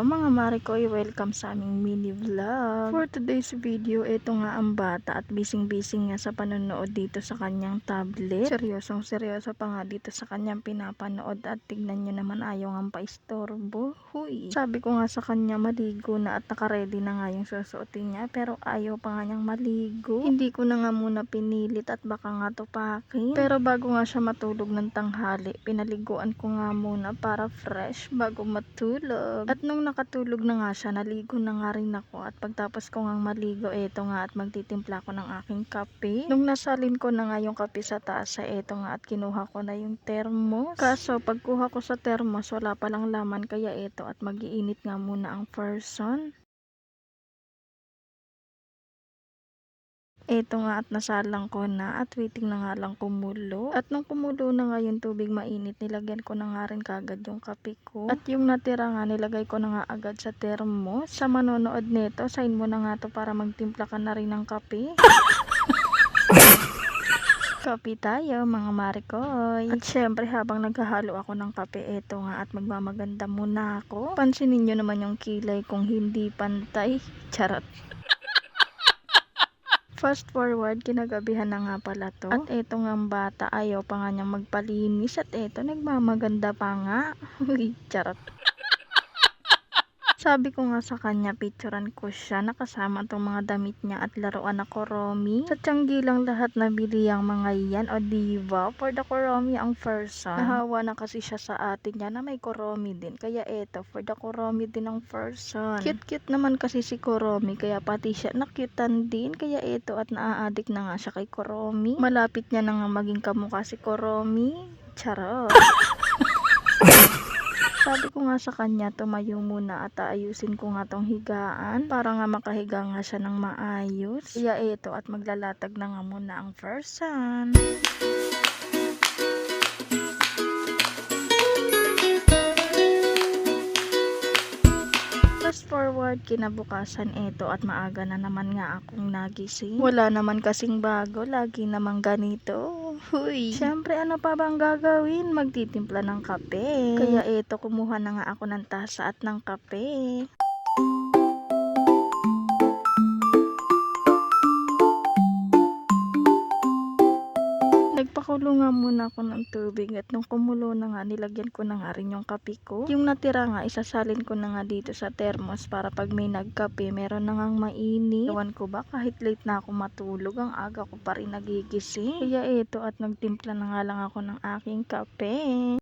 Hello mga Marikoy, welcome sa aming mini vlog. For today's video, ito nga ang bata at bising-bising nga sa panonood dito sa kanyang tablet. Seryoso pa nga dito sa kanyang pinapanood at tignan nyo naman ayaw nga paistorbo. Huy! Sabi ko nga sa kanya maligo na at nakaredy na nga yung susuotin niya pero ayaw pa nga niyang maligo. Hindi ko na nga muna pinilit at baka nga tupakin. Pero bago nga siya matulog ng tanghali, pinaliguan ko nga muna para fresh bago matulog. At nung nakatulog na nga siya, naligo na nga rin ako. At pagtapos ko nga maligo, eto nga at magtitimpla ko ng aking kape. Nung nasalin ko na nga yung kape sa taas, eto nga at kinuha ko na yung thermos. Kaso pagkuha ko sa thermos, wala palang laman kaya eto at mag-iinit nga muna ang person. Eto nga at nasalang ko na at waiting na nga lang kumulo. At nung kumulo na nga yung tubig mainit, nilagyan ko na nga rin kagad yung kape ko. At yung natira nga, nilagay ko na nga agad sa thermos. Sa manonood nito, sign mo na nga to para magtimpla ka na rin ng kape. Kape tayo mga Marikoy. At syempre habang naghahalo ako ng kape, eto nga at magmamaganda muna ako. Pansinin nyo naman yung kilay kung hindi pantay. Charot. Fast forward, kinagabihan na nga pala to. At eto nga ang bata, ayaw pa nga niyang magpalinis. At eto, nagmamaganda pa nga. Uy, charot. Sabi ko nga sa kanya, picturean ko siya, nakasama itong mga damit niya at laruan na Kuromi. Sa tiyanggi lang lahat nabili ang mga yan, o diva, for the Kuromi ang person. Nahawa na kasi siya sa atin niya na may Kuromi din, kaya eto, for the Kuromi din ang person. Cute naman kasi si Kuromi, kaya pati siya nakyutan din, kaya eto at naa-addict na nga siya kay Kuromi. Malapit niya na nga maging kamukha si Kuromi. Charot. Sabi ko nga sa kanya, tumayo muna at aayusin ko nga tong higaan para nga makahiga nga siya ng maayos. Kaya eto at maglalatag na nga muna ang person. Fast forward, kinabukasan eto at maaga na naman nga akong nagising. Wala naman kasing bago, lagi namang ganito. Huy! Siyempre ano pa bang gagawin? Magtitimpla ng kape. Kaya eto, kumuha na nga ako ng tasa at ng kape. Nagpakulo nga muna ako ng tubig at nung kumulo na nga, nilagyan ko na nga rin yung kape ko. Yung natira nga, isasalin ko na nga dito sa thermos para pag may nagkape, meron na ngang mainit. Ewan ko ba, kahit late na ako matulog, ang aga ko pa rin nagigising. Kaya eto at nagtimpla na nga lang ako ng aking kape.